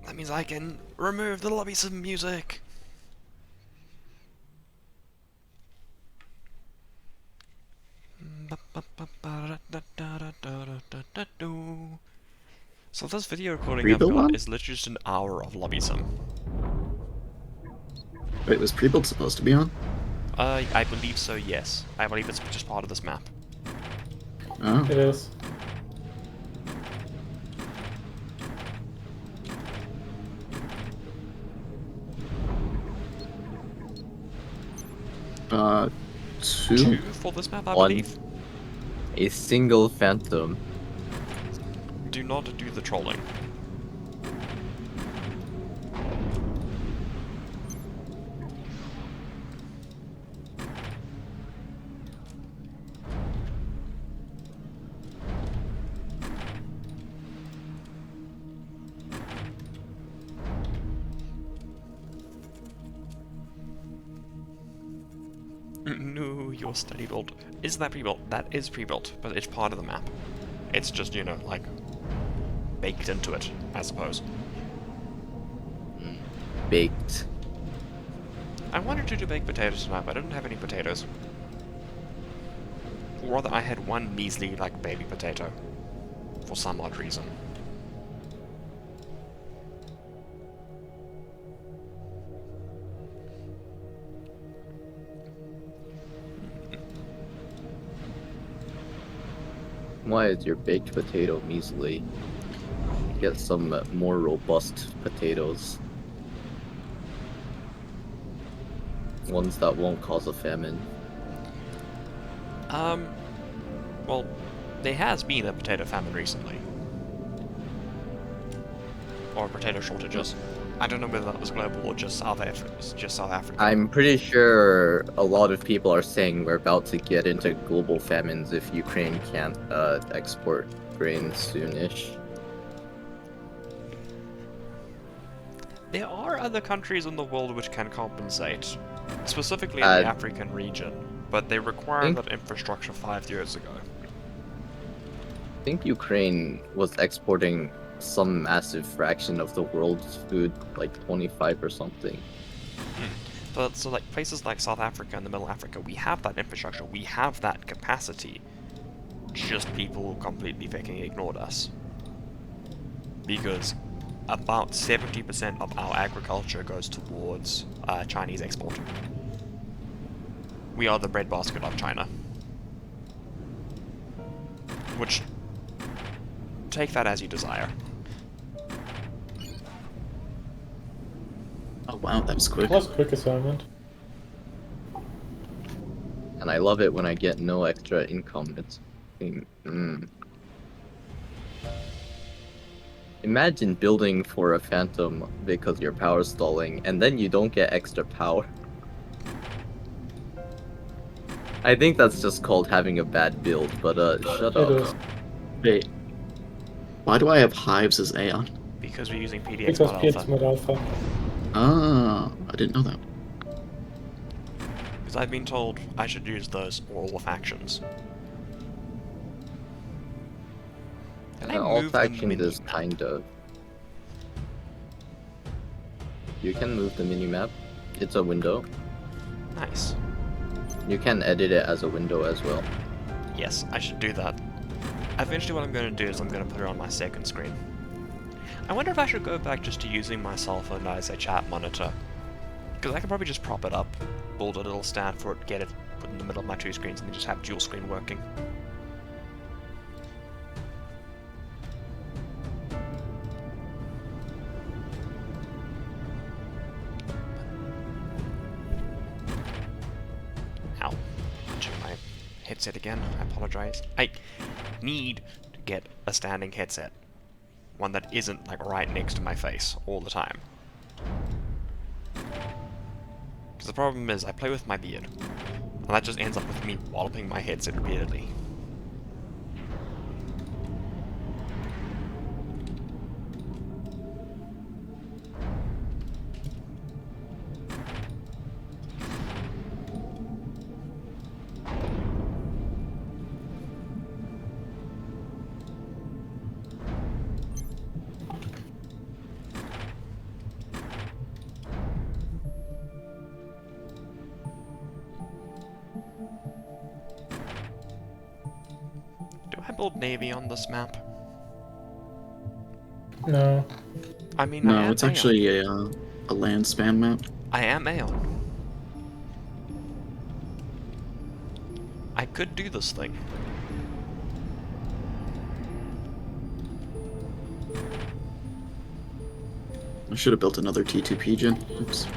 That means I can remove the lobby some music. So this video recording I've Pre-build got on? is literally just an hour of lobby sim. Wait, was pre-build supposed to be on? I believe so, yes. I believe it's just part of this map. Oh. It is. Uh, Two two? for this map, I One. believe. A single phantom. Do not do the trolling. No, your study build. Is that pre-built? That is pre-built, but it's part of the map. It's just, you know, like, baked into it, I suppose. Baked. I wanted to do baked potatoes tonight, but I didn't have any potatoes. Or rather, I had one measly, like, baby potato. For some odd reason. Why is your baked potato measly? Get some more robust potatoes. Ones that won't cause a famine. Well, there has been a potato famine recently. Or potato shortages. I don't know whether that was global or just South Africa. I'm pretty sure a lot of people are saying we're about to get into global famines if Ukraine can't export grain soonish. There are other countries in the world which can compensate, specifically in Uh, the African region, but they require think- that infrastructure 5 years ago. I think Ukraine was exporting some massive fraction of the world's food, like 25 or something. But so like places like South Africa and the Middle Africa, we have that infrastructure, we have that capacity. Just people completely fucking ignored us. Because about 70% of our agriculture goes towards Chinese export. We are the breadbasket of China. Which, take that as you desire. Oh wow, that was quick. Plus quick assignment. And I love it when I get no extra income. It's Imagine building for a phantom because your power's stalling, and then you don't get extra power. I think that's just called having a bad build, but shut It up. is. Wait, why do I have hives as Aeon? Because we're using PDX Because mod PX alpha. mod alpha. Ah, I didn't know that. Because I've been told I should use those for all the factions. Can I All move the factions mini is map? kind of. You can move the minimap. It's a window. Nice. You can edit it as a window as well. Yes, I should do that. Eventually what I'm going to do is I'm going to put it on my second screen. I wonder if I should go back just to using my cell phone as a chat monitor. Because I can probably just prop it up, build a little stand for it, get it put in the middle of my two screens, and then just have dual screen working. Ow. Punching my headset again. I apologize. I need to get a standing headset. One that isn't like right next to my face all the time. Because the problem is I play with my beard. And that just ends up with me walloping my headset repeatedly. build Navy on this map? No. I mean, I No, am it's Aeon. actually a land span map. I am Aeon. I could do this thing. I should have built another T2P gen. Oops.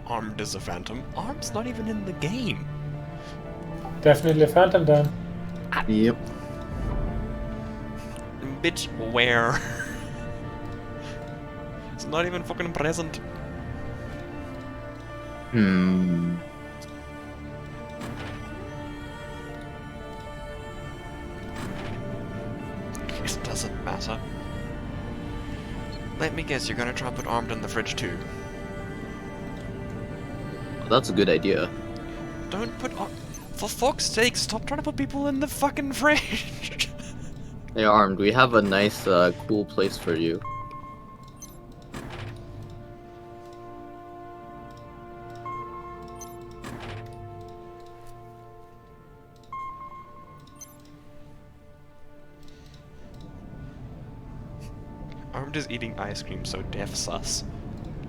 Armed as a phantom. Arm's not even in the game. Definitely a Phantom then. Yep. Bitch, where? It's not even fucking present. Hmm. It doesn't matter. Let me guess, you're gonna try and put armed in the fridge too. That's a good idea. Don't put for fuck's sake, stop trying to put people in the fucking fridge! Hey, Armed, we have a nice, cool place for you. Armed is eating ice cream, so deaf sus.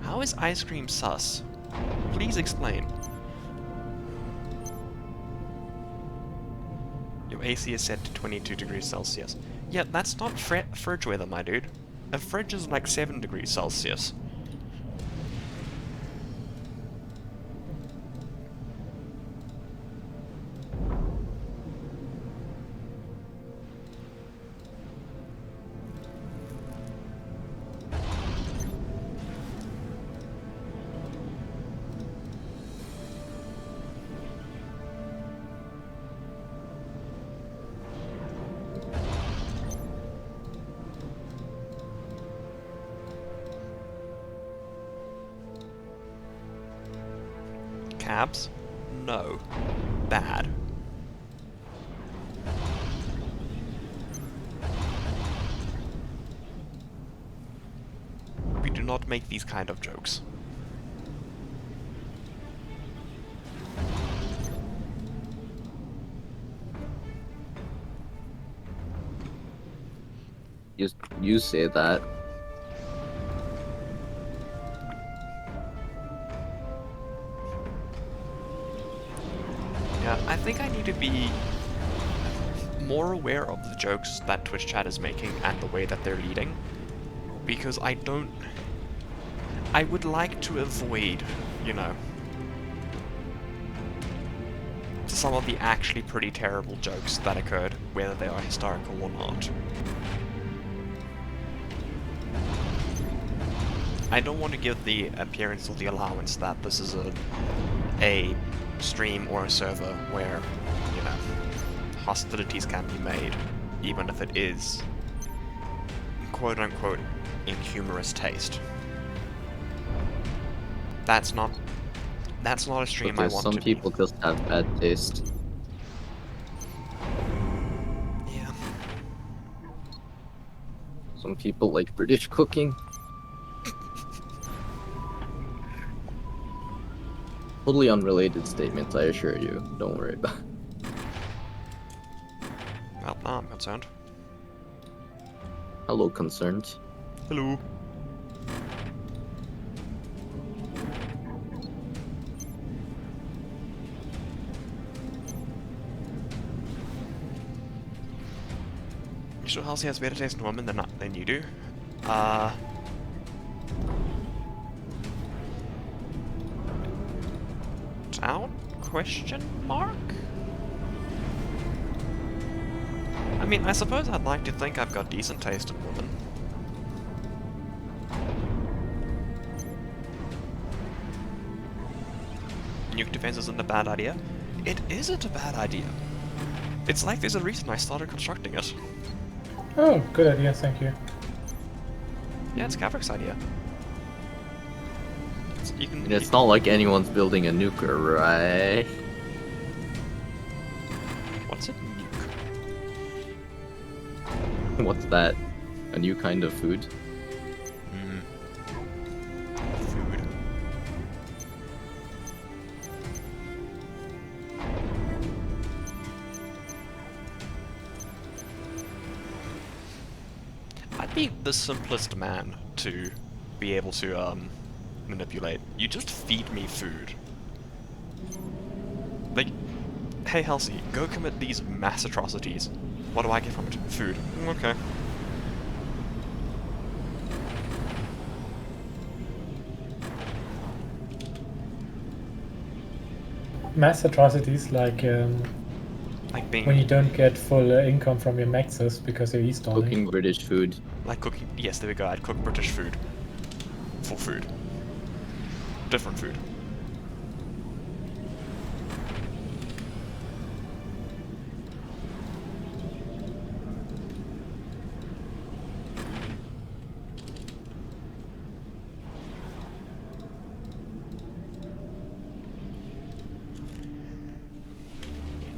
How is ice cream sus? Please explain. Your AC is set to 22 degrees Celsius. Yeah, that's not fridge weather, my dude. A fridge is like 7 degrees Celsius. Cabs? No. Bad. We do not make these kind of jokes. You say that. Yeah, I think I need to be more aware of the jokes that Twitch chat is making and the way that they're leading, because I would like to avoid, you know, some of the actually pretty terrible jokes that occurred, whether they are historical or not. I don't want to give the appearance or the allowance that this is a stream or a server where, you know, hostilities can be made, even if it is quote-unquote in humorous taste. That's not a stream I Because want some to people just have bad taste. be. Yeah. Some people like British cooking. Totally unrelated statements, I assure you. Don't worry about it. Well, now I'm concerned. Hello, concerned. Hello. You sure Halsey has better taste in women than you do? Doubt? Question mark? I mean, I suppose I'd like to think I've got decent taste in women. Nuke defense isn't a bad idea. It isn't a bad idea. It's like there's a reason I started constructing it. Oh, good idea, thank you. Yeah, it's Gavrick's idea. And it's not like anyone's building a nuker, right? What's a nuke? What's that? A new kind of food? Food. I'd be the simplest man to be able to manipulate. You just feed me food. Like, hey Halsey, go commit these mass atrocities. What do I get from it? Food. Okay. Mass atrocities like Like being when you don't get full income from your maxes because you're e-stalling. Cooking British food. like cooking. Yes, there we go. I'd cook British food. For food. Different food.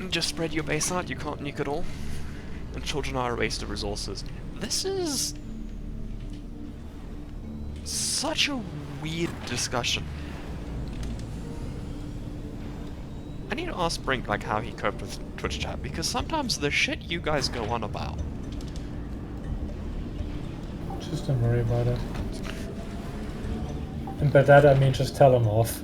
Just spread your base out, you can't nuke at all. And children are a waste of resources. This is such a weird discussion. I need to ask Brink like how he coped with Twitch chat, because sometimes the shit you guys go on about. Just don't worry about it. And by that I mean just tell them off.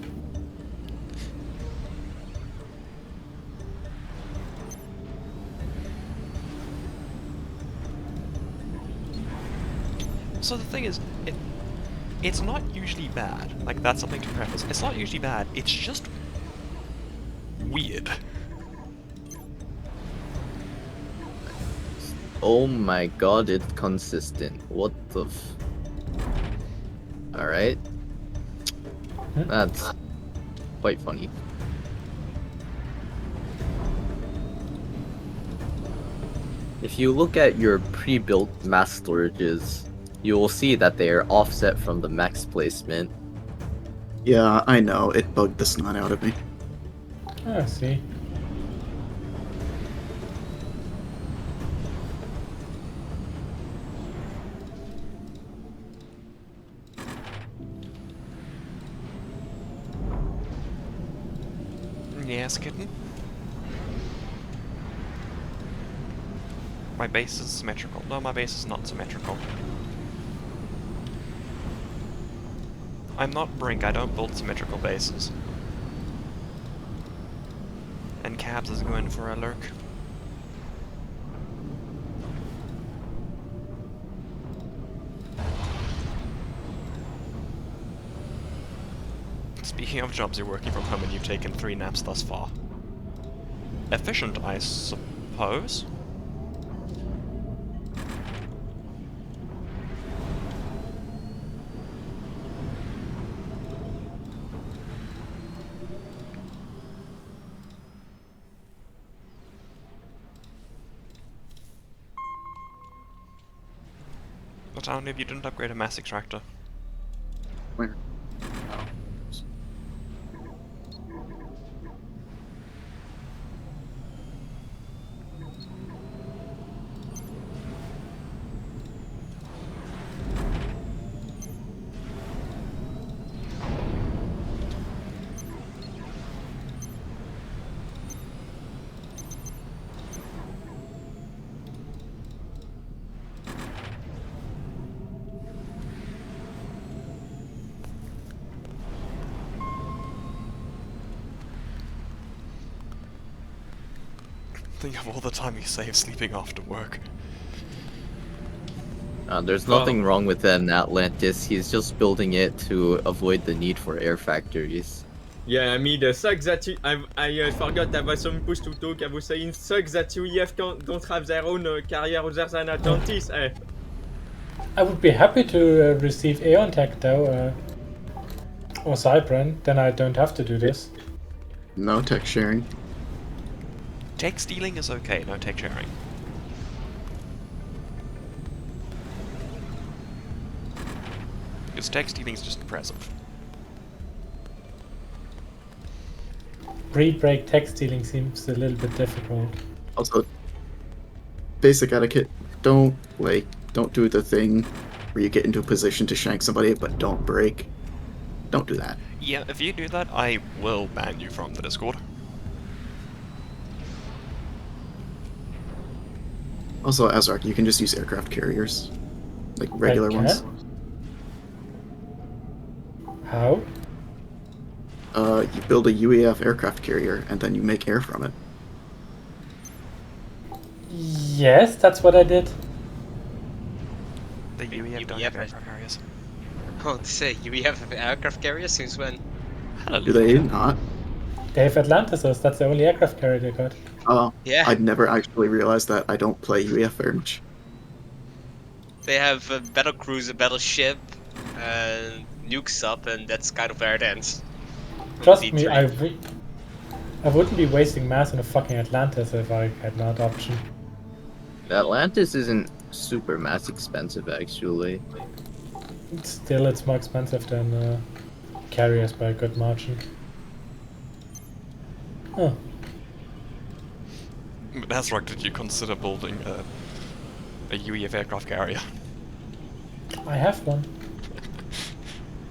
So the thing is, it's not usually bad. Like, that's something to preface. It's not usually bad, it's just weird. Oh my god, it's consistent. What the Alright. That's quite funny. If you look at your pre-built mass storages, you will see that they are offset from the max placement. Yeah, I know. It bugged the snot out of me. Ah, see. Yes, kitten? My base is symmetrical. No, my base is not symmetrical. I'm not Brink, I don't build symmetrical bases. And Cabs is going for a lurk. Speaking of jobs, you're working from home and you've taken 3 naps thus far. efficient, I suppose. But only if you didn't upgrade a mass extractor. Where? Think of all the time you save sleeping after work. There's nothing wrong with that in Atlantis. He's just building it to avoid the need for air factories. Yeah, I mean, sucks that you. I forgot I was supposed to talk. I was saying, sucks that UEF don't have their own carrier other than Atlantis. I would be happy to receive Aeon Tech though, or Cybran. Then I don't have to do this. No tech sharing. Tech stealing is okay, no tech sharing. Because tech stealing is just impressive. Pre-break tech stealing seems a little bit difficult. Also, basic etiquette. Don't do the thing where you get into a position to shank somebody, but don't break. Don't do that. Yeah, if you do that, I will ban you from the Discord. Also, Azark, you can just use aircraft carriers. Like regular ones. How? You build a UEF aircraft carrier, and then you make air from it. Yes, that's what I did. The UEF don't have aircraft carriers. Oh, to say, we have aircraft carriers since when? Do they not? They have Atlantisos, that's the only aircraft carrier they got. Oh, Yeah. I'd never actually realized that. I don't play UEF very much. They have a battle cruiser, battleship, and nuke sub, and that's kind of where it ends. Trust D3. me, I wouldn't be wasting mass on a fucking Atlantis if I had that option. Atlantis isn't super mass expensive, actually. Still, it's more expensive than carriers by a good margin. Oh, But Azrak, did you consider building a UEF aircraft carrier? I have one.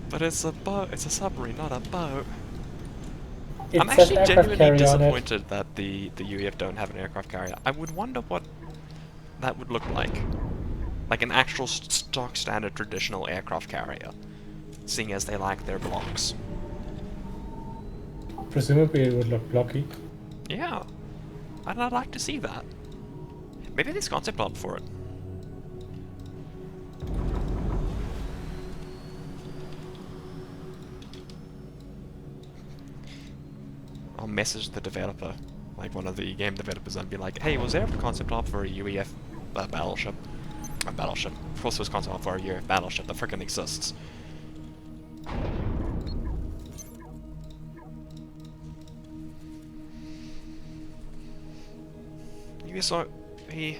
But it's a boat, it's a submarine, not a boat. It I'm says actually aircraft genuinely carrier on it. disappointed that the UEF don't have an aircraft carrier. I would wonder what that would look like. Like an actual stock standard traditional aircraft carrier. Seeing as they lack their blocks. Presumably it would look blocky. Yeah. I'd like to see that. Maybe there's concept art for it. I'll message the developer, like one of the game developers, and be like, hey, was there a concept art for a UEF battleship? A battleship. Of course there was concept art for a UEF battleship that frickin' exists. So, okay,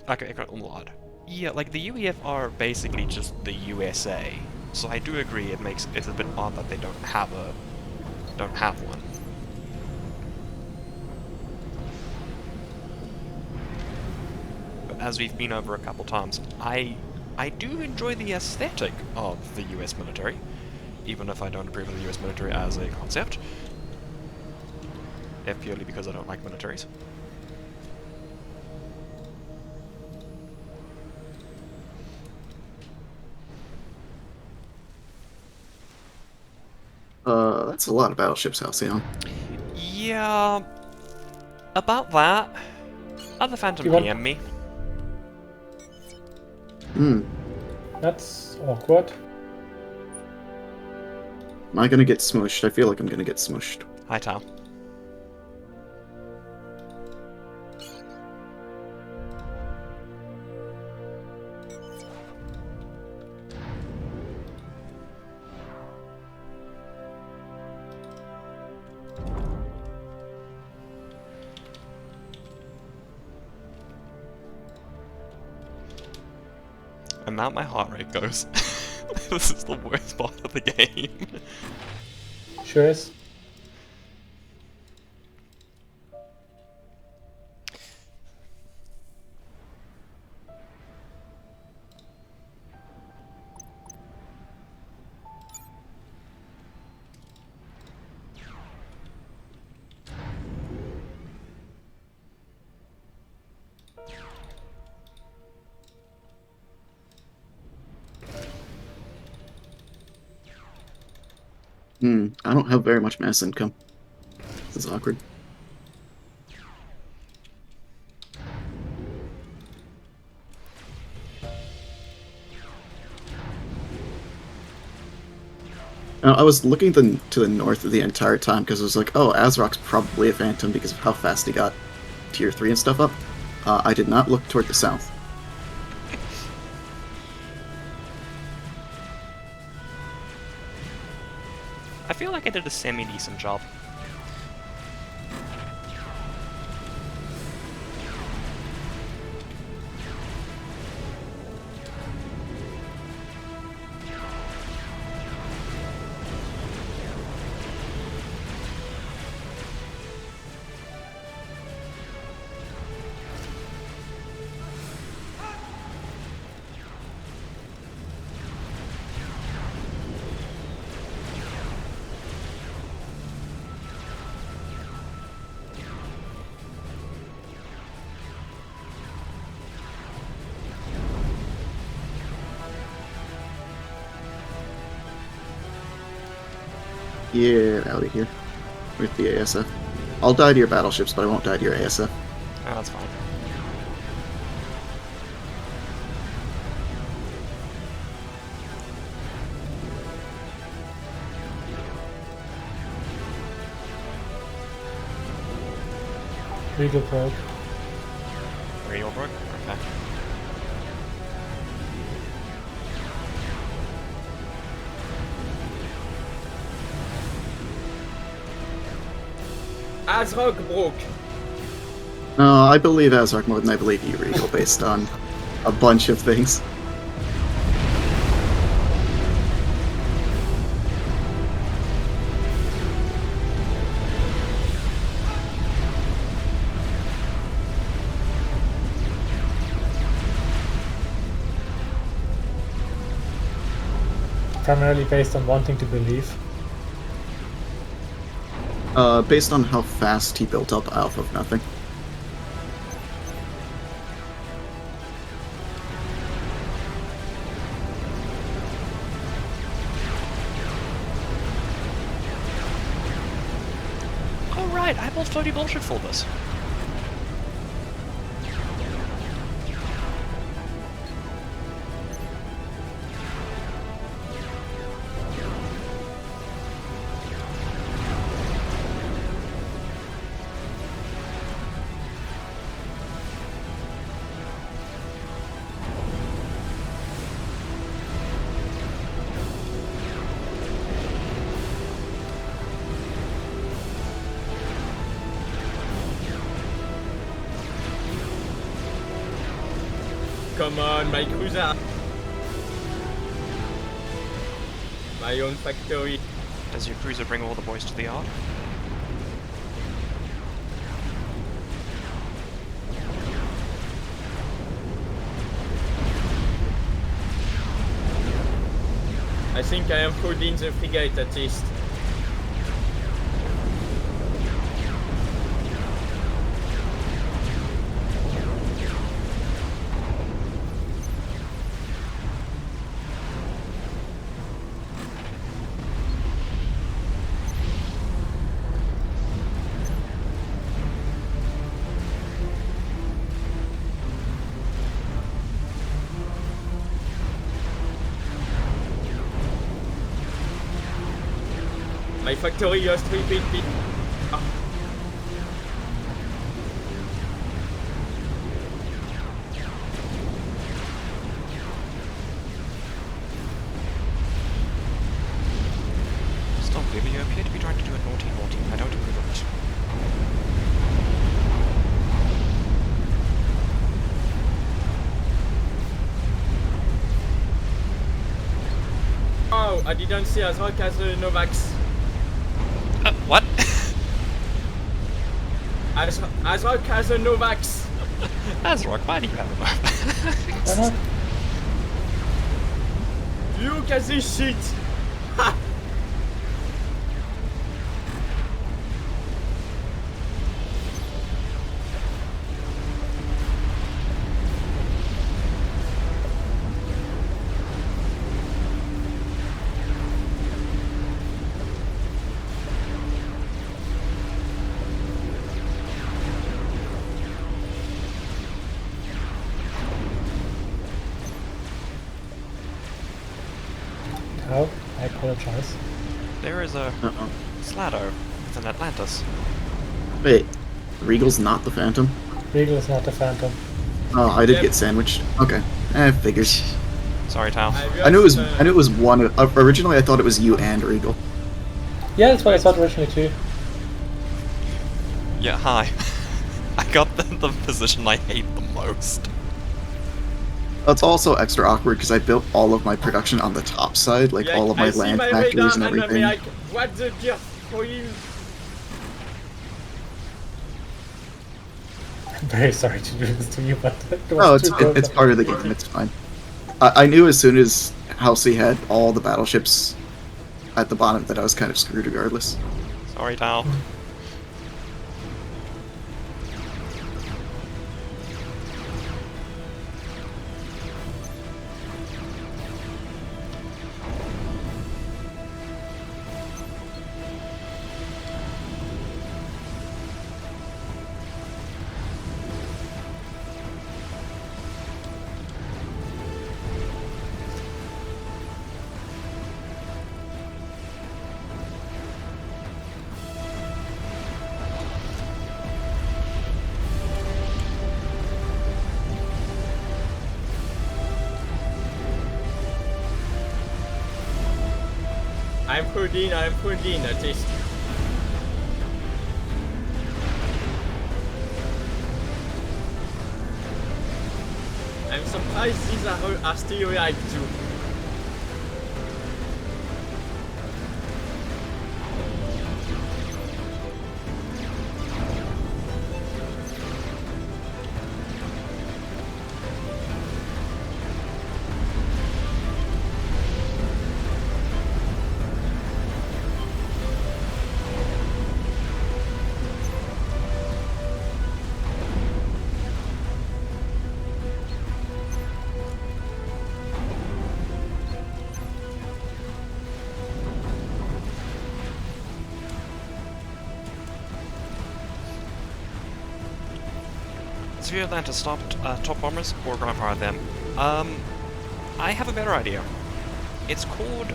I got a lot. Yeah, like the UEF are basically just the USA. So I do agree it's a bit odd that they don't have one. But as we've been over a couple times, I do enjoy the aesthetic of the US military, even if I don't approve of the US military as a concept. If purely because I don't like militaries. That's a lot of battleships, Halcyon. Yeah, about that. Other Phantom You want- PM me. That's awkward. Am I gonna get smushed? I feel like I'm gonna get smushed. Hi, Tal. And now my heart rate goes. This is the worst part of the game. Sure is. I don't have very much mass income. This is awkward. I was looking to the north the entire time because I was like, oh, Azrok's probably a phantom because of how fast he got tier 3 and stuff up. I did not look toward the south. I feel like I did a semi-decent job. Get out of here with the ASF. I'll die to your battleships, but I won't die to your ASF. Oh, that's fine. Regal probe. Real broke? Okay. Azrok broke. No, I believe Azark more than I believe you, Regal, based on a bunch of things. Primarily based on wanting to believe. Based on how fast he built up off of nothing. Oh right, I bought floaty bullshit for this. Come on, my cruiser. My own factory. Does your cruiser bring all the boys to the yard? I think I am holding the frigate at least. My factory just repeat me. Stop, Libby, you appear to be trying to do a naughty. I don't approve of it. I didn't see Azrock as a Novax. What? Azrock has a Novax. Azrock, why do you have a Why map? not? Look at this shit. Ha! How? I apologize. There is a Uh-oh. Slado with an Atlantis. Wait, Regal's not the Phantom? Regal is not the Phantom. Oh, I did Yep. get sandwiched. Okay. Figures. Sorry, Tal. I knew it was one. Originally, I thought it was you and Regal. Yeah, that's what I thought originally too. Yeah, hi. I got the position I hate the most. That's also extra awkward because I built all of my production on the top side, like Yeah, all of my I see land my factories and radar I'm everything. like, what the dear for you? I'm very sorry to do this to you, but it was Oh, it's too close. it's part of the game. It's fine. I knew as soon as Halsey had all the battleships at the bottom that I was kind of screwed regardless. Sorry, Tal. I'm Houdin at least. I'm surprised these are still alive too. So you Atlanta stopped top bombers or ground fire them? I have a better idea. It's called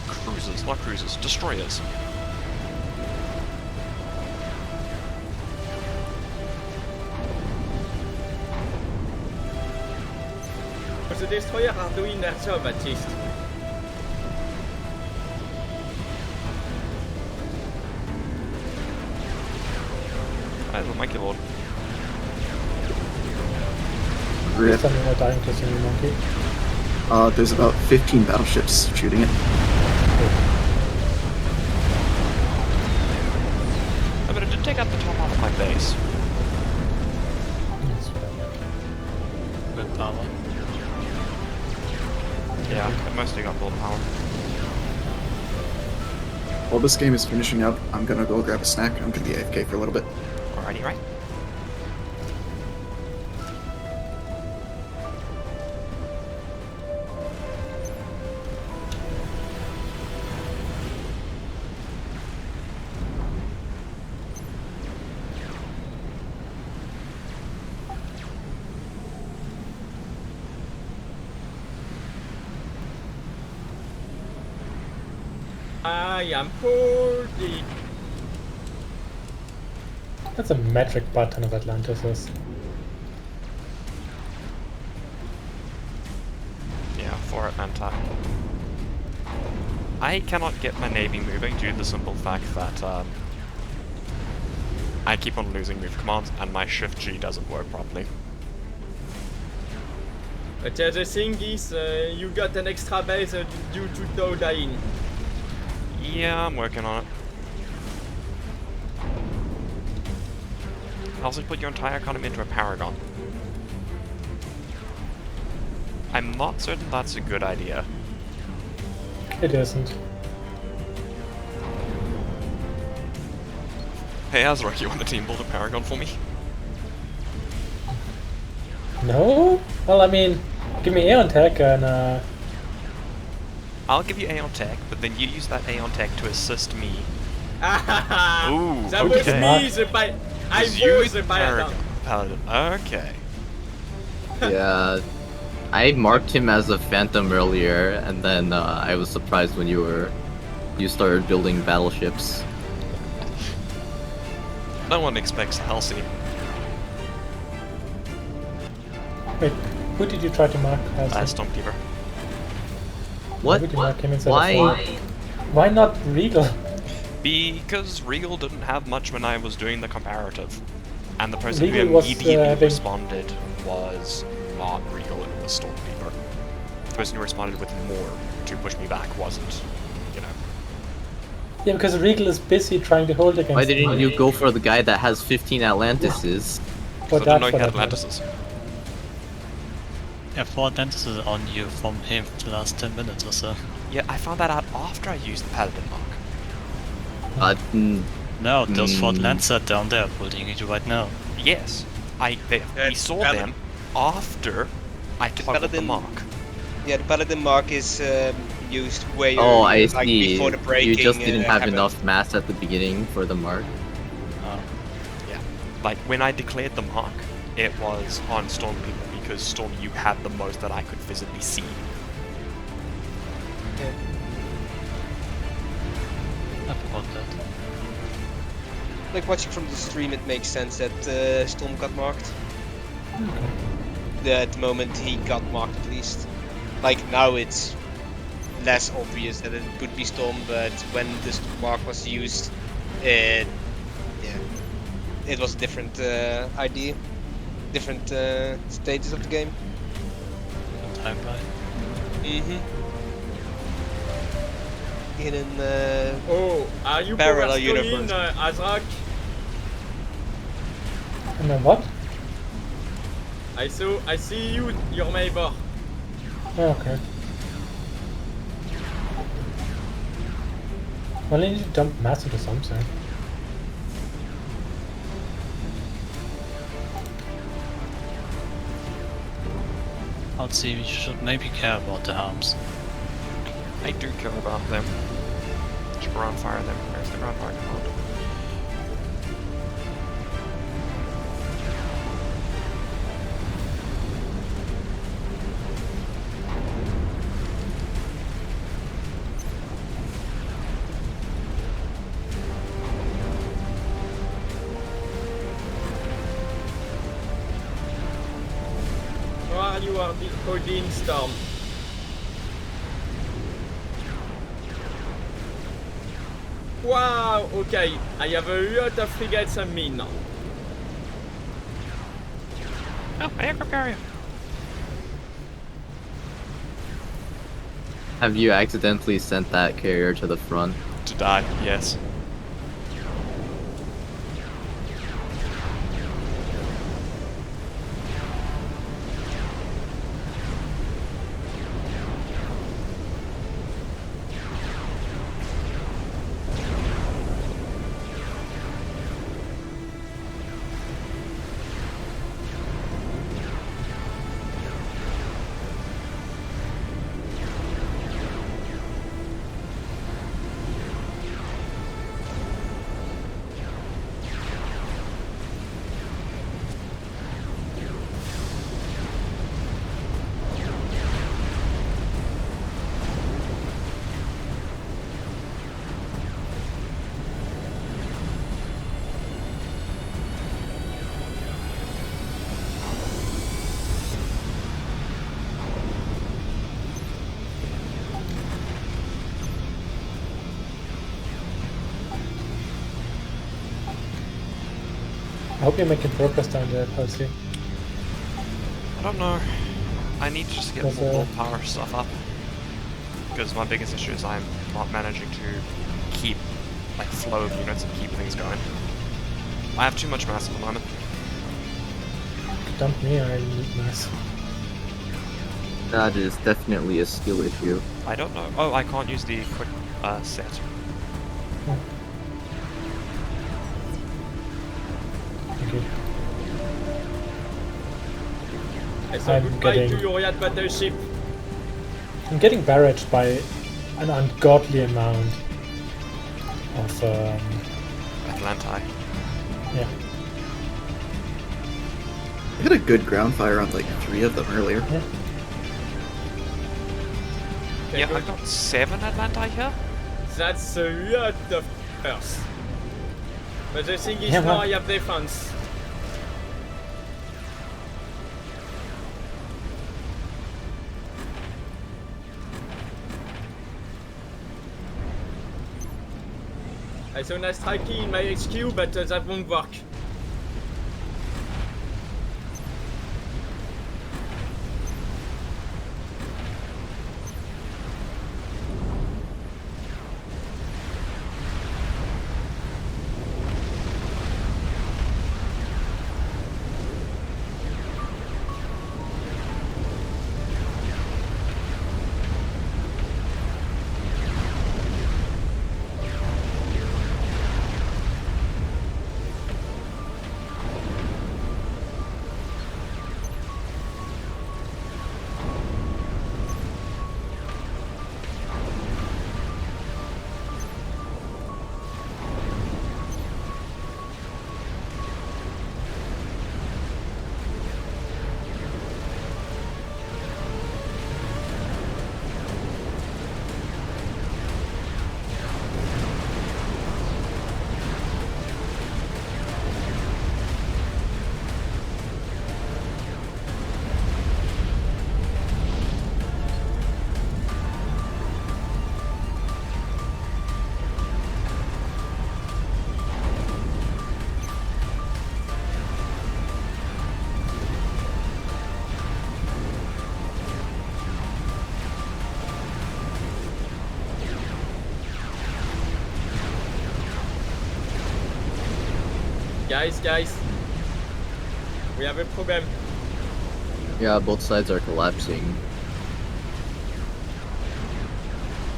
cruisers, not cruisers, destroyers. The destroyers are doing their job at least. Alright, the Monkey Lord. Please tell me not dying to Singing Monkey. There's about 15 battleships shooting it. Oh, but it did take out the top half of my base. Yes, whatever. Good power. Yeah, it mostly got build power. While this game is finishing up, I'm gonna go grab a snack. I'm gonna be AFK for a little bit. Alrighty, right? I am Houdin. That's a metric button of Atlantis. Yeah, for Atlanta. I cannot get my navy moving due to the simple fact that I keep on losing move commands and my shift G doesn't work properly. But the thing is, you got an extra base due to Tau dying. Yeah, I'm working on it. Also put your entire economy into a paragon. I'm not certain that's a good idea. It isn't. Hey Azra, you want a team build a paragon for me? No? Well, I mean, give me Aeon Tech and I'll give you Aeon Tech, but then you use that Aeon Tech to assist me. Ooh, That was okay. me, I was the Paragon Paladin. Paladin. Okay. Yeah, I marked him as a phantom earlier, and then I was surprised when you started building battleships. No one expects Halcyon. wait, who did you try to mark as? Stormkeeper. What? Why would you mark him instead Why? of Why not Regal? Because Regal didn't have much when I was doing the comparative. And the person Regal who was, immediately big- responded was not Regal, it was Stormkeeper. The person who responded with more to push me back wasn't, you know. Yeah, because Regal is busy trying to hold against. Why didn't me. you go for the guy that has 15 Atlantises? For So I didn't know that, he for had that matter. Atlantises. Yeah, 4 dentists on you from him for the last 10 minutes or so. Yeah, I found that out after I used the Paladin mark. No, those 4 Hmm. Lancer down there holding you right now. Yes, we it's saw Paladin. them after I toggled the Paladin- mark. Yeah, the Paladin mark is used way Oh, I like see. before the breaking. You just didn't have happened. enough mass at the beginning for the mark. Oh. Yeah, like when I declared the mark, it was on Stormkeeper because Storm, you had the most that I could physically see. I forgot that. Like watching from the stream, it makes sense that Storm got marked. At the moment he got marked, at least. Like now it's less obvious that it could be Storm, but when this mark was used, it was a different ID, different stages of the game. Timeline. Mm-hmm. Hidden. Oh, are you Parallel power scrolling, universe. Azrak? And then what? I see you, your neighbor. Oh, okay. Well, I need to dump mass into something. I'd say you should maybe care about the harms. I do care about them. Should ground fire them. Where's the ground fire command? Where you are holding Storm? Wow, okay, I have a lot of frigates on me now. Oh, aircraft carrier. Have you accidentally sent that carrier to the front? To die, yes. I hope you're making progress down there, Percy. I don't know. I need to just get There's more a- willpower stuff up. Because my biggest issue is I'm not managing to keep, like, flow of units and keep things going. I have too much mass at the moment. Dump me, I need mass. That is definitely a skill issue. I don't know. Oh, I can't use the quick set. Okay. I say I'm goodbye getting- to your yacht battleship. I'm getting barraged by an ungodly amount of Atlanti. yeah. I had a good ground fire on like 3 of them earlier. Okay, Yeah, good. I've got 7 Atlanti here. That's a lot of Earth. But the thing is Yeah, now well- I have defense. I saw a strike in my HQ, but that won't work. Guys, we have a problem. Yeah, both sides are collapsing.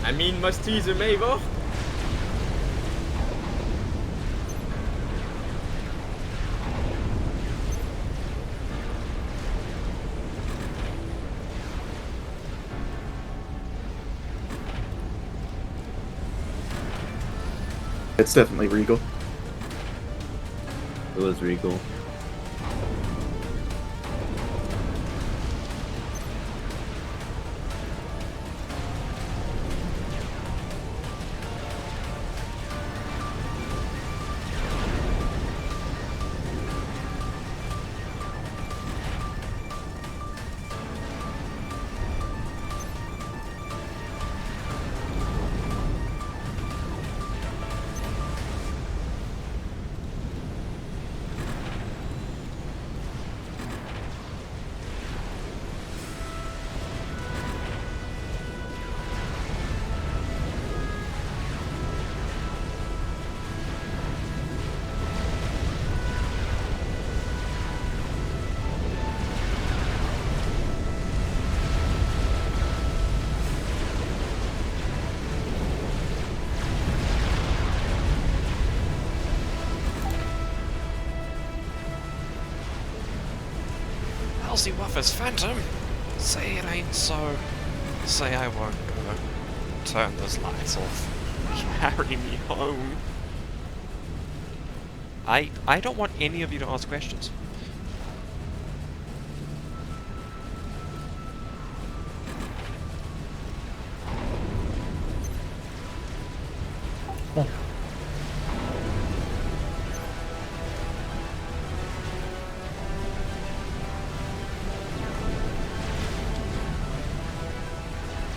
I mean, Musty the Mayor. It's definitely Regal. It was Regal. Halsey Wuffers Phantom! Say it ain't so. Say I won't go. Turn those lights off. Carry me home. I don't want any of you to ask questions.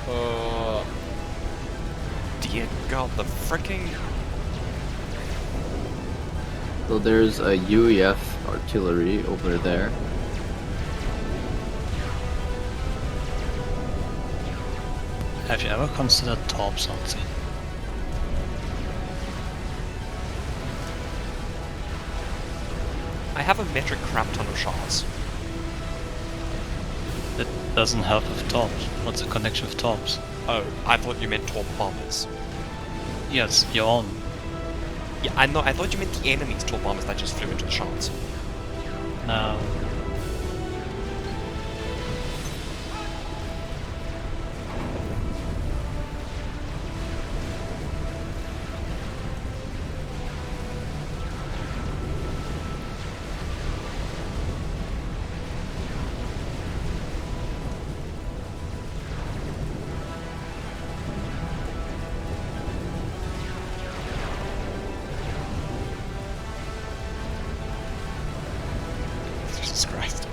Oh. Dear God, the fricking... So there's a UEF artillery over there. Have you ever considered torps outside? I have a metric crap ton of shards. It doesn't help with torps. What's the connection with torps? Oh, I thought you meant torp bombers. Yes, your own. Yeah, I know. I thought you meant the enemy's torp bombers that just flew into the shards. No. Jesus Christ.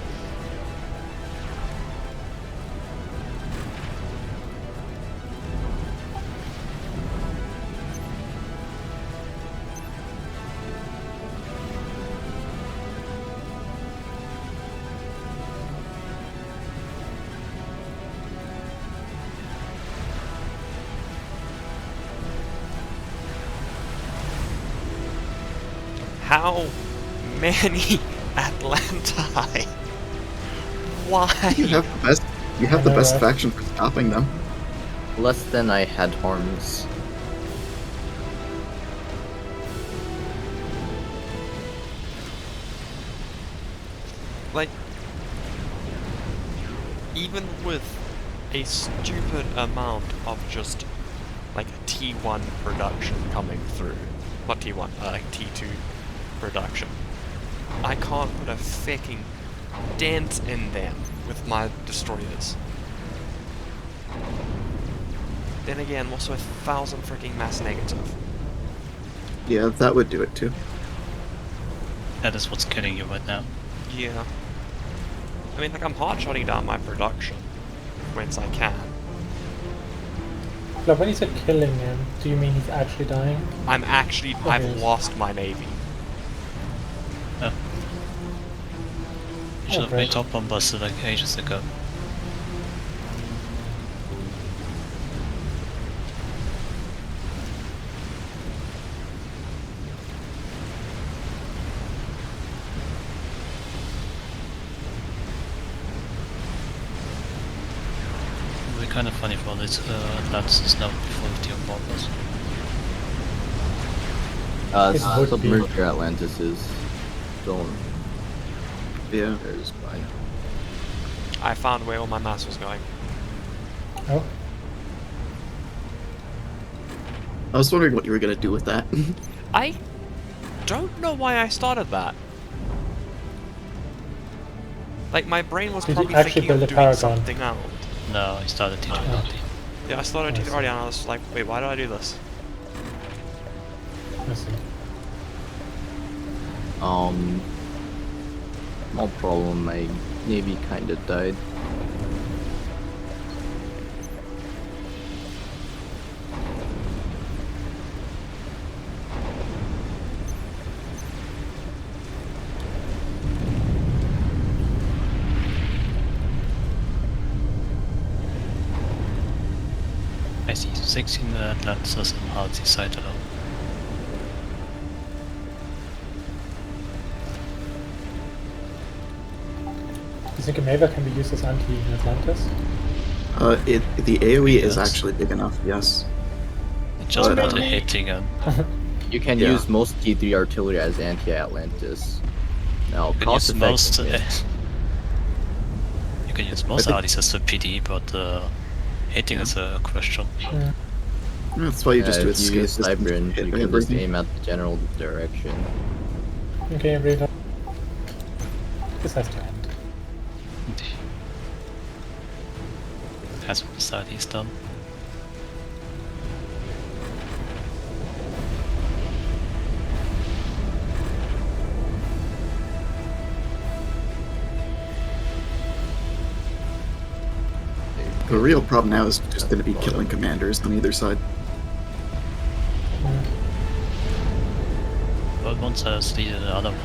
How many Atlanti? Why? You have the best. You have the best faction for stopping them. Less than I had horns. Like, even with a stupid amount of just like T1 production coming through, not T1, like T2 production, I can't put a fucking dent in them with my destroyers. Then again, also 1,000 freaking mass negative. Yeah, that would do it too. That is what's killing you right now. Yeah. I mean, like, I'm hard shutting down my production whence I can. But when you said killing him, do you mean he's actually dying? I'm actually, I've Okay. lost my navy. You should have Okay. made top bombers like ages ago. It'd be kind of funny for this Atlantis now before the top bombers. It would be. Submerge your Atlantises. Don't. Yeah. There's fine. I found where all my mass was going. Oh, I was wondering what you were gonna do with that. I don't know why I started that. Like, my brain was Did you probably actually thinking of build a doing Paragon? something else. No, I started T20. Yeah, I started I to see. already and I was like, wait, why did I do this? I see. No problem. My navy kinda died. I see 16 Atlantis and how it's side alone. Do you think a Maver can be used as anti-Atlantis? The AoE is Yes. actually big enough. Yes. Just But, put a hitting and You can Yeah. use most T3 artillery as anti-Atlantis. Now, you can cost use most. effective. You can use most think- allies as a PD, but hitting is a question. Yeah. That's why you just do it if you scale use distance, Cybran, hit you can just everything. aim at the general direction. Okay, read up. This has to end. Has the side he's done. The real problem now is just going to be killing commanders on either side. Yeah. But once has the other one.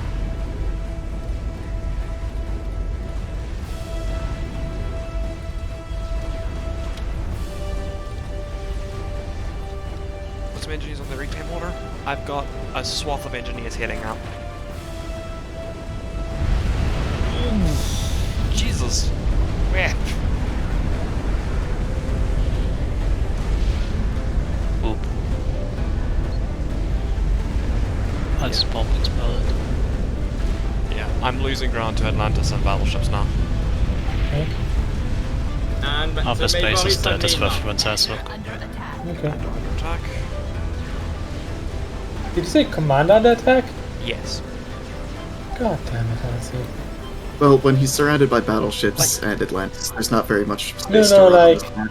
engineers on the reclaim order. I've got a swath of engineers heading out. Jesus. Where? Oop. Ice bomb exploded. Yeah, I'm losing ground to Atlantis and battleships now. Okay. And Half the his base Maybor is is dead as on well main from Sasok. Okay. Under attack. Did you say command under attack? Yes. God damn it, I see. Well, when he's surrounded by battleships and Atlantis, there's not very much space No, to run on like- this map.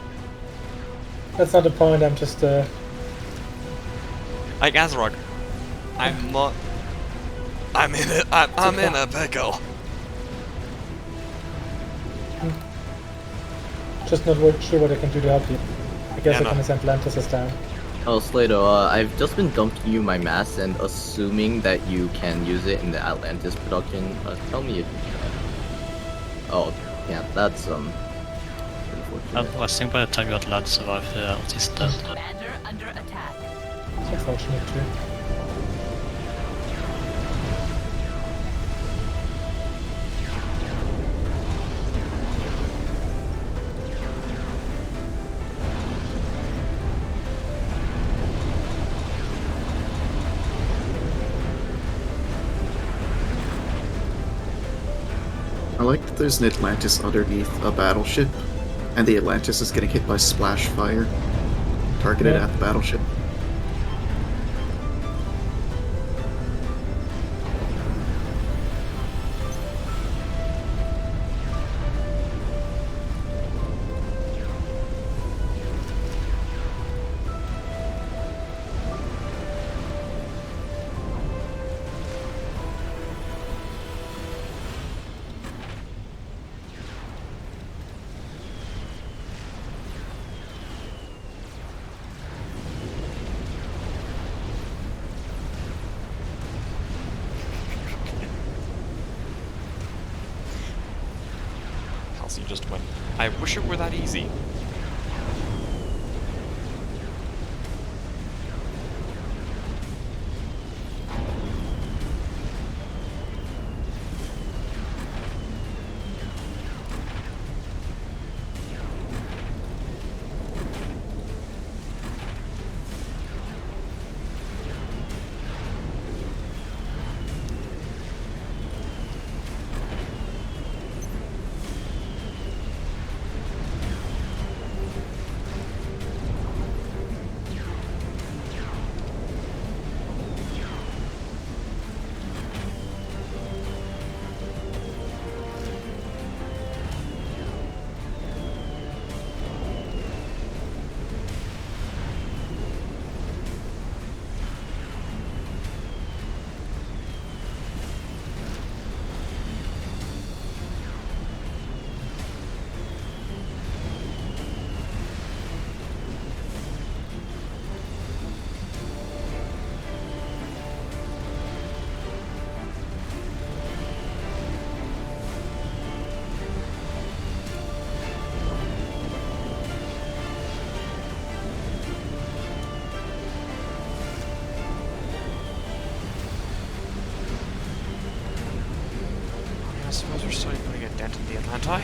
That's not the point, I'm just Like Azarog. I'm not. I'm in it. I'm in a pickle. not sure what I can do to help you. I guess Yeah, I no. can send Atlantis down. Oh, Slato, I've just been dumping you my mass and assuming that you can use it in the Atlantis production. Tell me if you can. Oh, yeah, that's unfortunate. I think by the time you got land survive here, he's dead. Commander under attack. It's unfortunate too. I like that there's an Atlantis underneath a battleship, and the Atlantis is getting hit by splash fire targeted Yeah. at the battleship. Kelsey just went. I wish it were that easy. I suppose we're slowly putting a dent in the Atlanti.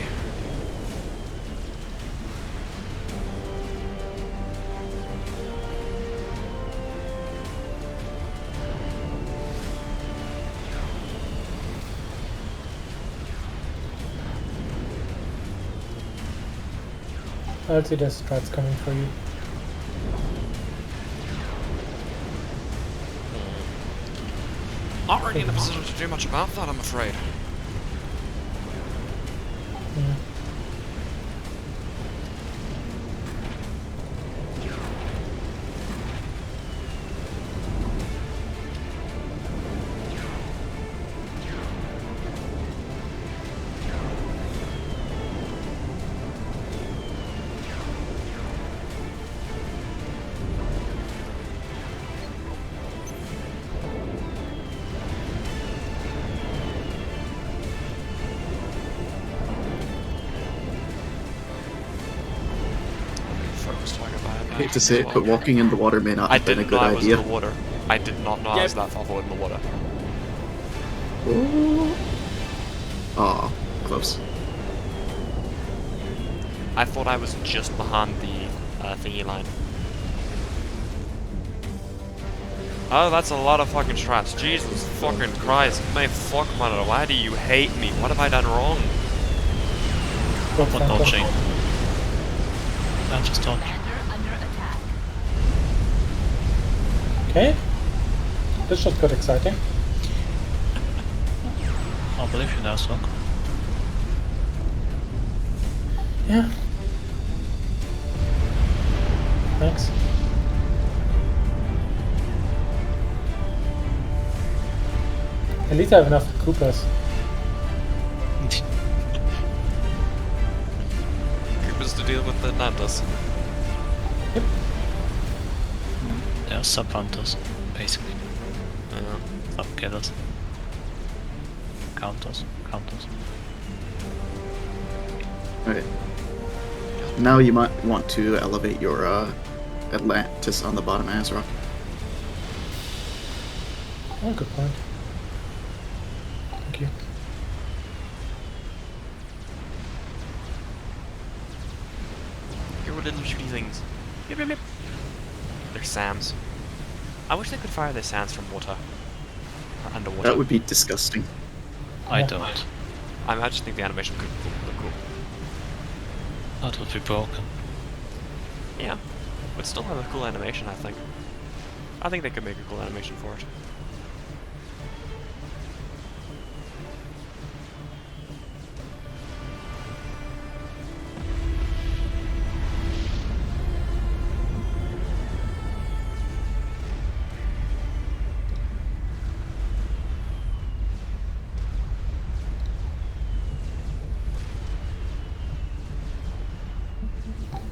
I'll see the strats coming for you. Not really in a position to do much about that, I'm afraid. Yeah. hate to say it, but walking in the water may not I have been a didn't know good I was idea. in the water. I did not know I was Yep. that far forward in the water. Aw, close. I thought I was just behind the thingy line. Oh, that's a lot of fucking strats. Jesus fucking Christ. May fuck mother, why do you hate me? What have I done wrong? Got What Phantom. dodging? I just dodge. Commander under attack. Okay. This just got exciting. I'll believe you now, Sock. Yeah. Thanks. At least I have enough Koopas. Koopas to deal with the Nandas. Yep. They are sub-hunters, basically. Sub-killers. Counters. Alright. Now you might want to elevate your Atlantis on the bottom as rock. Oh, good point. Thank you. Your little shooty things. Yip, yip, yip. They're SAMs. I wish they could fire their SAMs from water. Or underwater. That would be disgusting. I Yeah. don't. I just think the animation could look cool. That would be broken. Yeah. Would still have a cool animation, I think. I think they could make a cool animation for it.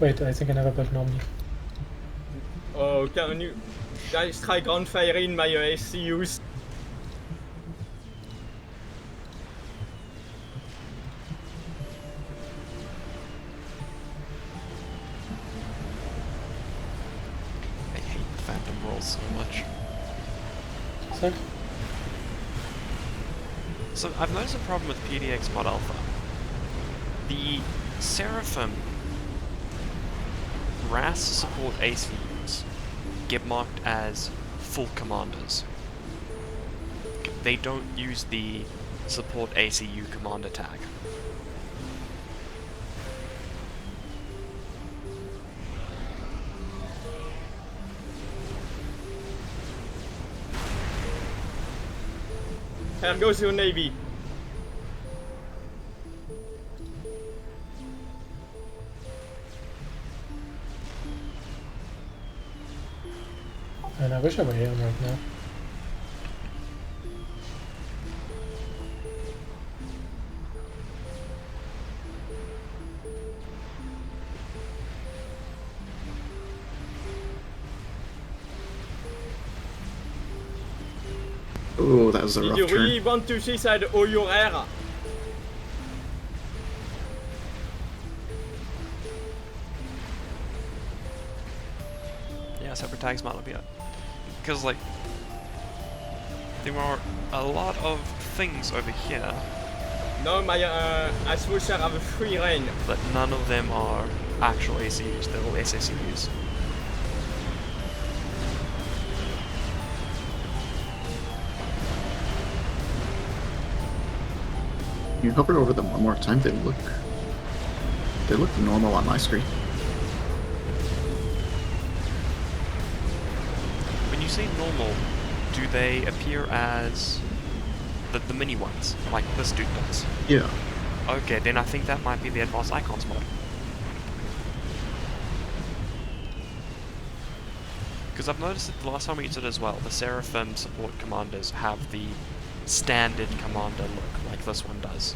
Wait, I think I never built normally. Oh, can you guys try ground firing my SCUs? I hate the Phantom rolls so much. So, So I've noticed a problem with PDX Mod Alpha. The Seraphim RAS support ACUs get marked as full commanders. They don't use the support ACU commander tag. Here goes your navy. and I wish I were here right now. Oh, that was a Did rough you turn. really want to suicide all your air? Yeah, separate tags might not be it. Because, like, there are a lot of things over here, No, my Asmusher have a free reign. but none of them are actual ACUs, they're all SSUs. Can you hover over them one more time? They look normal on my screen. When you say normal, do they appear as the mini ones, like this dude does? Yeah. Okay, then I think that might be the advanced icons mod. Because I've noticed it the last time we used it as well, the Seraphim support commanders have the standard commander look, like this one does.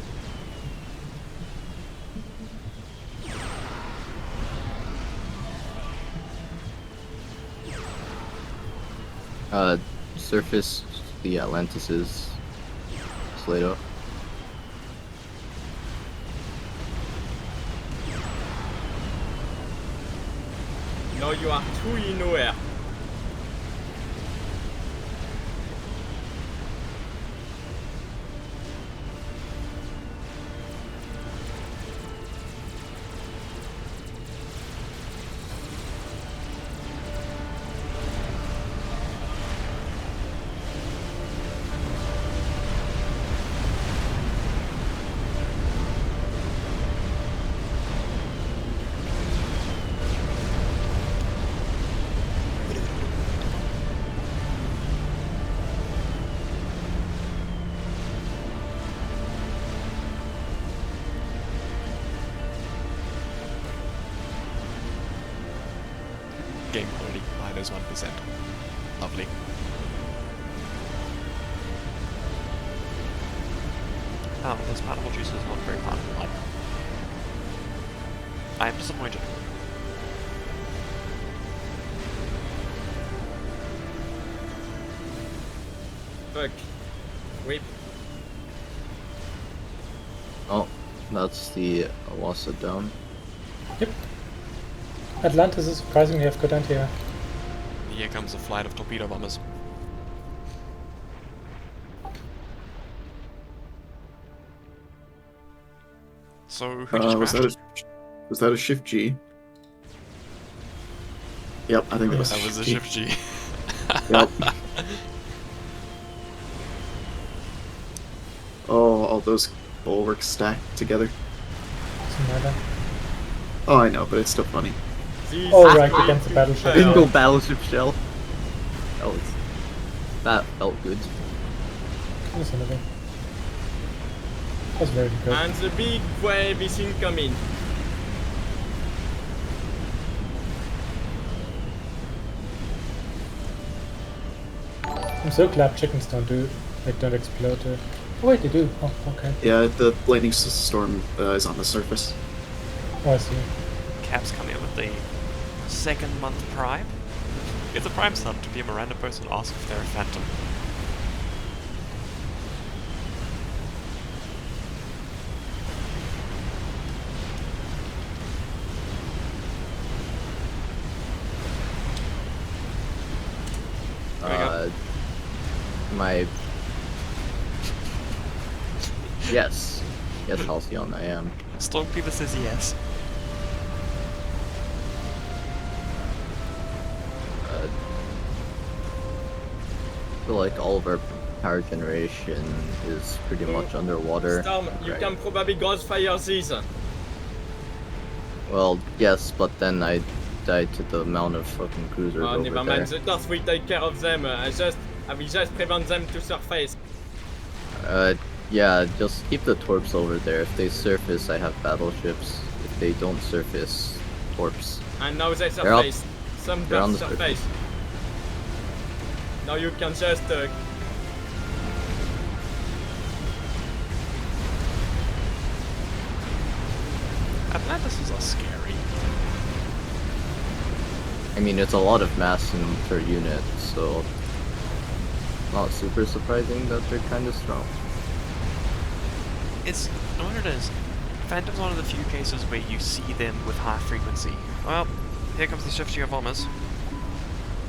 Surface the Atlantis's Slato. Now you are two in nowhere. Game quality, minus 1%. Lovely. Oh, this pineapple juice is not very pineapple-like. I am disappointed. Fuck. Whip. Oh, that's the Awasa down. Yep. Atlantis is surprisingly have good anti-air. Here comes a flight of torpedo bombers. So, who just crashed? Was that a shift G? Yep, I think that was That was a shift shift G. Yep. Oh, all those bulwarks stacked together. Doesn't matter. Oh, I know, but it's still funny. These Oh, are right, going against the to battleship. hell. Bingo battleship shell. That felt good. That's another. That's very good. And the big wave is incoming. I'm so glad chickens don't explode. Oh wait, they do. Oh, okay. Yeah, the lightning storm is on the surface. Oh, I see. Cap's coming in with the second month prime. It's a prime sub to be a Miranda post and ask if they're a phantom. My... Yes. Yes, Halcyon, I am. Stormkeeper says yes. I feel like all of our power generation is pretty much underwater. Storm, you Right. can probably crossfire these. Well, yes, but then I died to the amount of fucking cruisers Oh, over never there. mind, the North will take care of them. I will just prevent them to surface. Yeah, just keep the torps over there. If they surface, I have battleships. If they don't surface, torps. And now they They're up- surface. Some they're on birds the surface. Now you can just Atlantis are scary. I mean, it's a lot of mass in per unit, so not super surprising that they're kind of strong. It's, no wonder it is. Phantom's one of the few cases where you see them with high frequency. Well, here comes the shifting of bombers.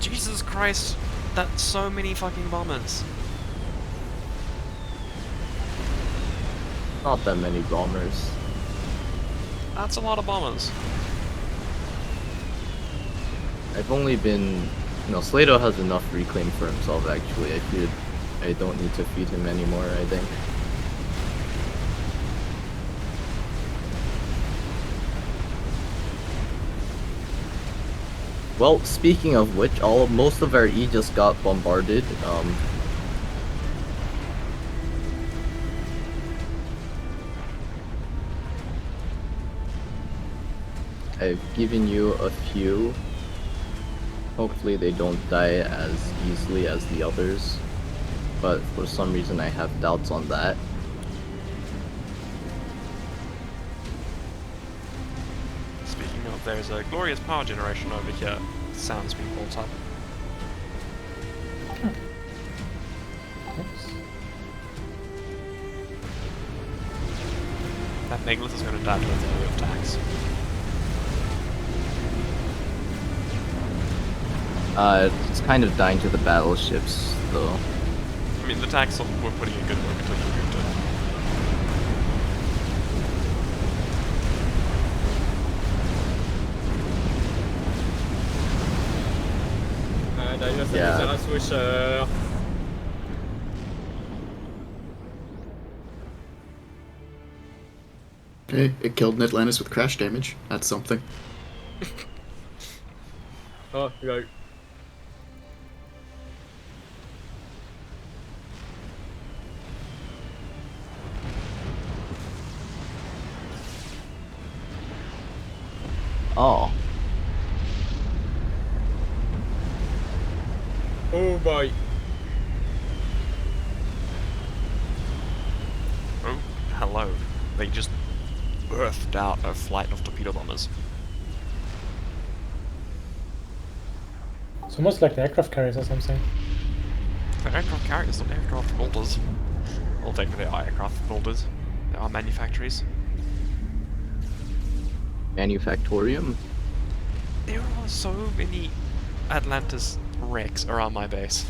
Jesus Christ, that's so many fucking bombers. Not that many bombers. That's a lot of bombers. I've only been, Slato has enough reclaim for himself. Actually, I don't need to feed him anymore. I think. Well, speaking of which, most of our E just got bombarded. I've given you a few. Hopefully they don't die as easily as the others, but for some reason I have doubts on that. Speaking of, there's a glorious power generation over here. Sounds being built up. Oops. That Megalith is going to die to its attacks. It's kind of dying to the battleships, though. I mean, the tanks were putting in good work until you moved it. D'ailleurs, ça Yeah. nous a un switcher. Okay, it killed an Atlantis with crash damage. That's something. Oh, lol. Oh. Oh boy. Oh, hello. They just birthed out a flight of torpedo bombers. It's almost like the aircraft carriers or something. They're aircraft carriers, not aircraft builders. Well, technically they are aircraft builders. They are manufactories. Manufactorium? There are so many Atlantis wrecks around my base.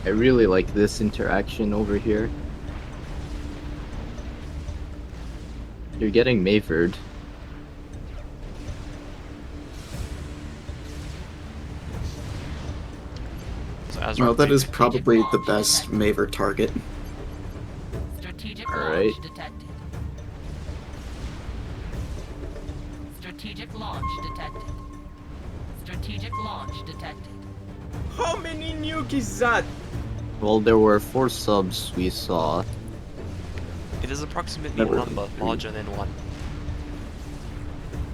I really like this interaction over here. You're getting Mavered. So as Well, that we're- is probably the best Maver target. Strategic Alright. launch detected. Strategic launch detected. Strategic launch detected. How many nuke is that? Well, there were 4 subs we saw. It is approximately Never a number really- larger than 1.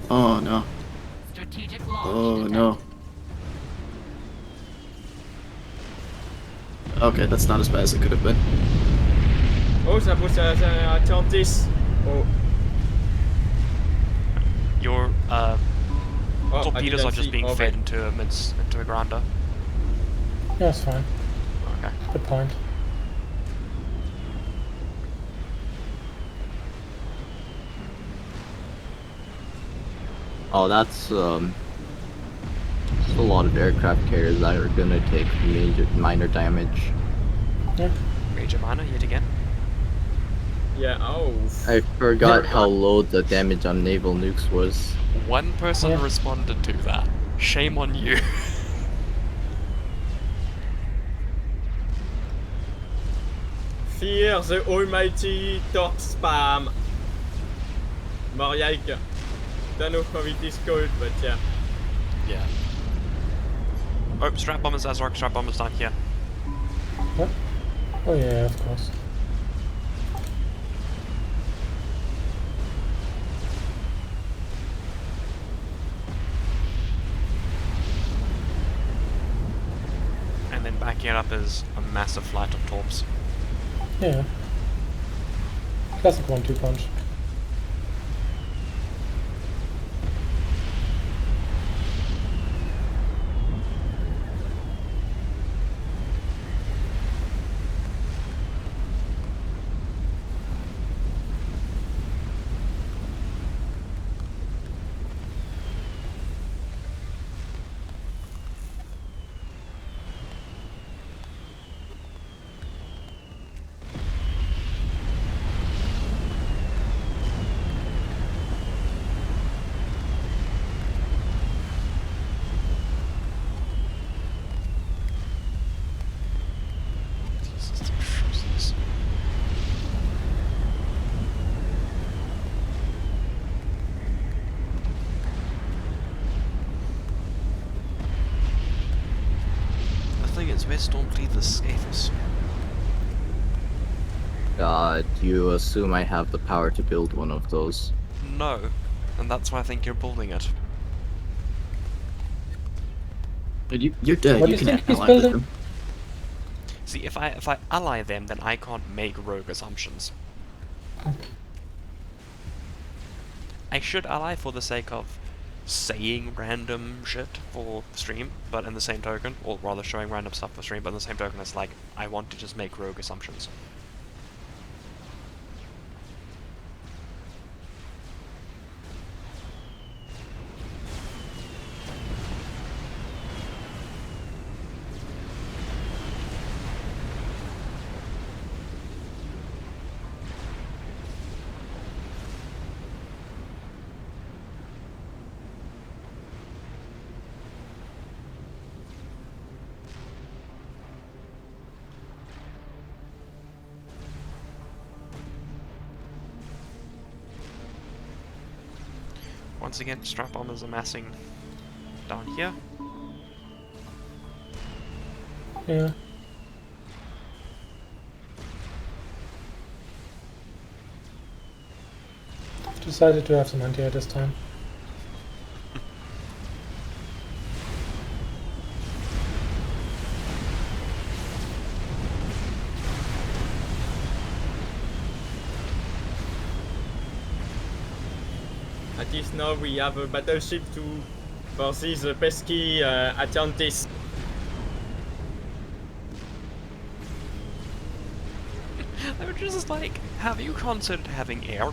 Oh no. Strategic launch Oh detected. no. Okay, that's not as bad as it could have been. Oh, ça pousse à Atlantis. Oh, Your oh I torpedoes didn't are just see. being Oh, fed wait. into a grounder. Yeah, it's fine. Okay. Good point. Oh, that's a lot of aircraft carriers that are gonna take minor damage. Yeah. Major minor yet again. Yeah, oh. I forgot how low the damage on naval nukes was. One person Yeah. responded to that. Shame on you. Fear the almighty torp spam. Moriaik. Don't know how it is called, but yeah. Yeah. Oh, strap bombers, Azark, strap bombers down here. What? Oh yeah, of course. And then backing it up is a massive flight of torps. Yeah. Classic 1-2 punch. Jesus Christ. The thing is, we're Stormcleaver's safest. Do you assume I have the power to build one of those? No, and that's why I think you're building it. But you're dead. What You do you can think he's ally with building? them. See, if I ally them, then I can't make rogue assumptions. I should ally for the sake of saying random shit for stream, but in the same token, or rather showing random stuff for stream, but in the same token, it's like, I want to just make rogue assumptions. Once again, strap bombers amassing down here. Yeah. I've decided to have some anti-air this time. At least now we have a battleship to for these pesky Atlantis. They were just like, have you considered having air?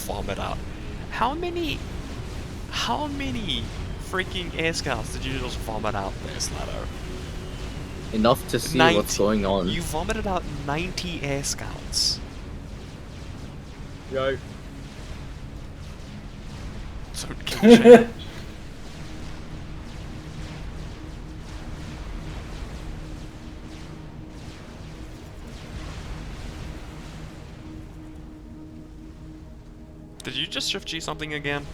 Vomit out. How many freaking air scouts did you just vomit out there, Slato? Enough to see 90. what's going on. You vomited out 90 air scouts. Yo. Don't kill shit. Did you just shift G something again?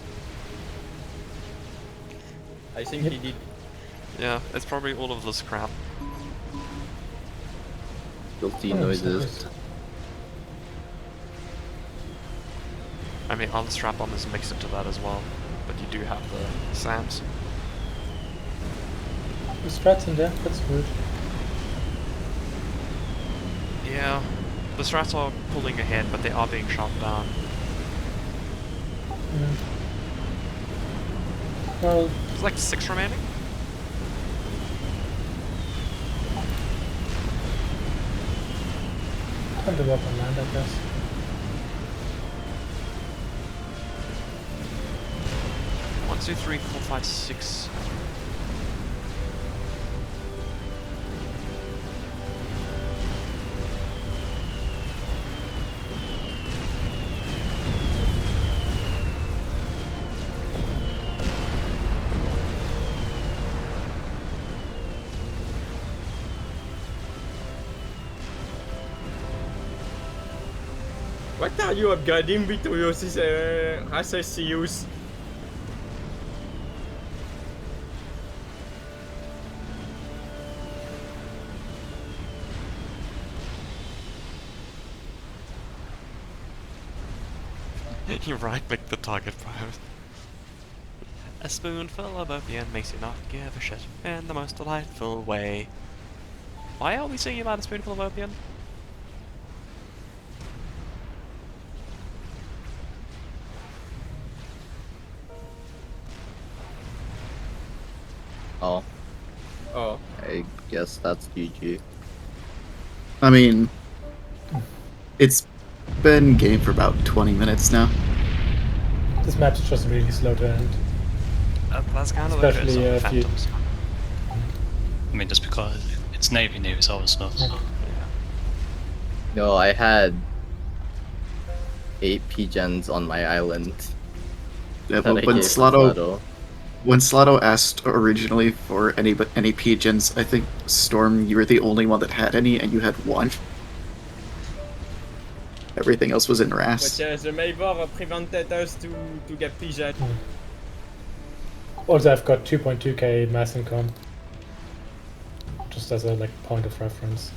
I think he did. Yeah, it's probably all of this crap. Guilty Oh, noises. sorry. I mean, other strap bombers mix into that as well, but you do have the SAMs. There's strats in there, that's rude. Yeah, the strats are pulling ahead, but they are being shot down. Yeah. Well, There's like 6 remaining. time to walk on land, I guess. One, two, three, four, five, six. What are you upgrading between your SSCUs? You right click the target private. A spoonful of opium makes you not give a shit in the most delightful way. Why are we singing about a spoonful of opium? Oh, Oh. I guess that's GG. I mean, it's been game for about 20 minutes now. This map's just really slow to end. That's kind of Especially, the if you- Phantoms. I mean, just because it's Navy, Navy's always slow. Yeah. No, I had 8 P-gens on my island. Yeah, that but I when gave to Slato, when Slato asked originally for any pigeons, I think Storm, you were the only one that had any, and you had one. Everything else was in But RAS. the Maver prevented us to get pigeon. Also, I've got 2.2k mass income. Just as a point of reference.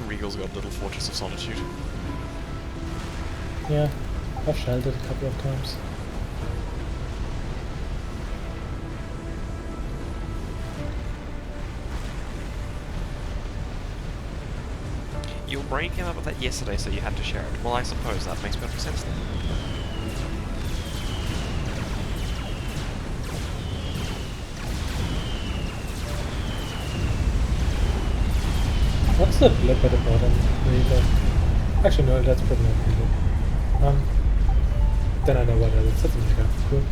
Regal's got Little Fortress of Solitude. Yeah, I've shelled it a couple of times. Your brain came up with that yesterday, so you had to share it. Well, I suppose that makes perfect sense then. What's the blip at the bottom? Really? Actually, no, that's probably not really. Then I know what it is. That's a mega. Cool.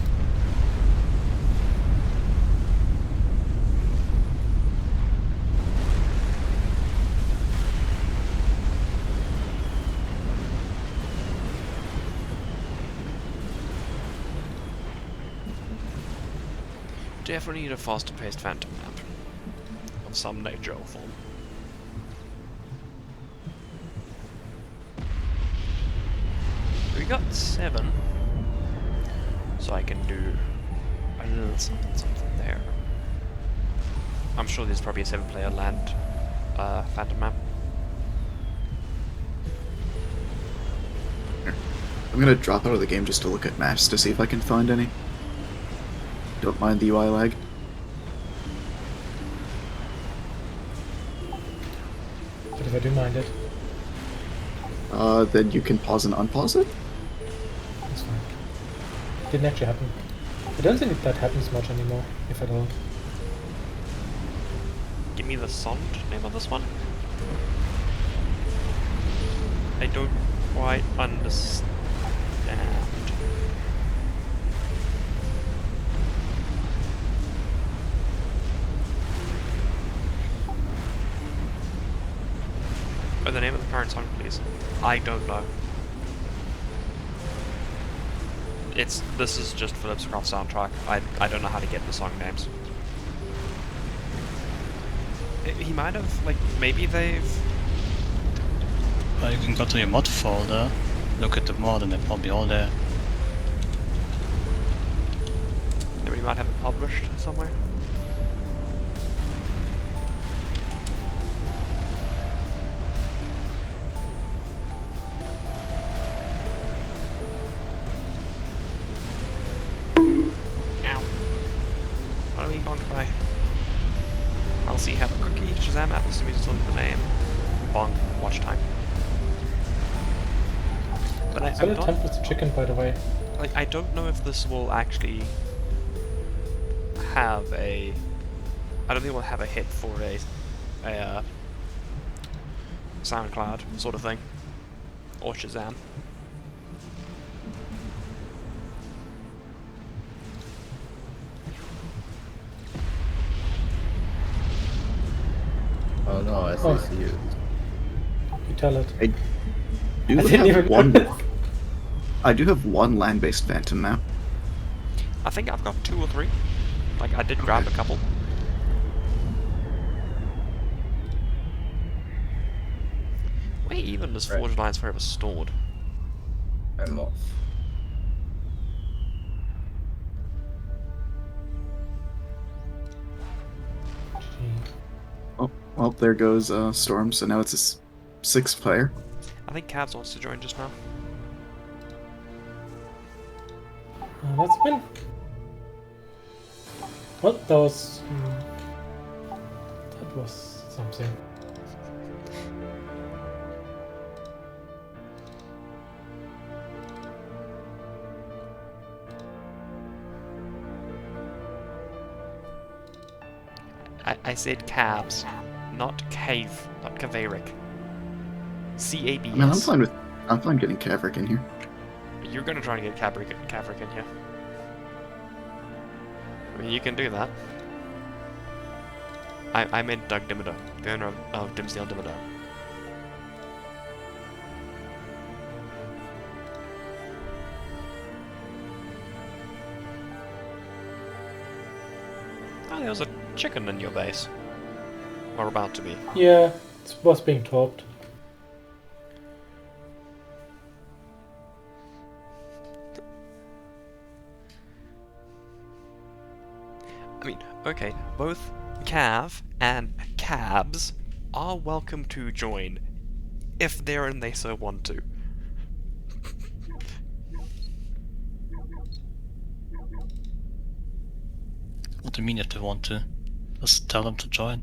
Definitely need a faster paced phantom map. Of some nature or form. We got 7. So I can do a little something there. I'm sure there's probably a 7-player land phantom map. I'm gonna drop out of the game just to look at maps to see if I can find any. Don't mind the UI lag. But if I do mind it, Then you can pause and unpause it? it's fine. Didn't actually happen. I don't think that happens much anymore, if at all. Give me the sound name of this one. I don't quite understand. Oh, the name of the current song, please. I don't know. This is just Philip's Craft soundtrack. I don't know how to get the song names. He might have, like, maybe they've... You can go to your mod folder, look at the mod, and they're probably all there. Maybe he might have it published somewhere. Ow. What are we going to buy? I'll see have a cookie, Shazam, Apple to me still the name. Bong, watch time. But I So the don't, tempted chicken, by the way. like, I don't know if this will actually have a... I don't think we'll have a hit for a SoundCloud sort of thing. Or Shazam. Oh no, I Oh. see you. You tell it. I do I didn't even have one. notice. I do have one land-based phantom map. I think I've got 2 or 3. Like, I did grab a couple. Where even does Right. Forge Alliance Forever stored? I'm off. Oh, well, there goes Storm. So now it's a 6th player. I think Cavs wants to join just now. That's been. Well, that was. That was something. I said Cavs, not Cave, not Kaveric. C-A-B-S. I mean, I'm fine getting Kaverick in here. You're gonna try and get Kaveric in here. I mean, you can do that. I meant Doug Dimmadome, the owner of Dimsdale Dimmadome. Oh, there was a chicken in your base. Or about to be. Yeah, it was being topped. I mean, okay, both Cav and Cabs are welcome to join, if they're and they so want to. What do you mean if they want to? Just tell them to join.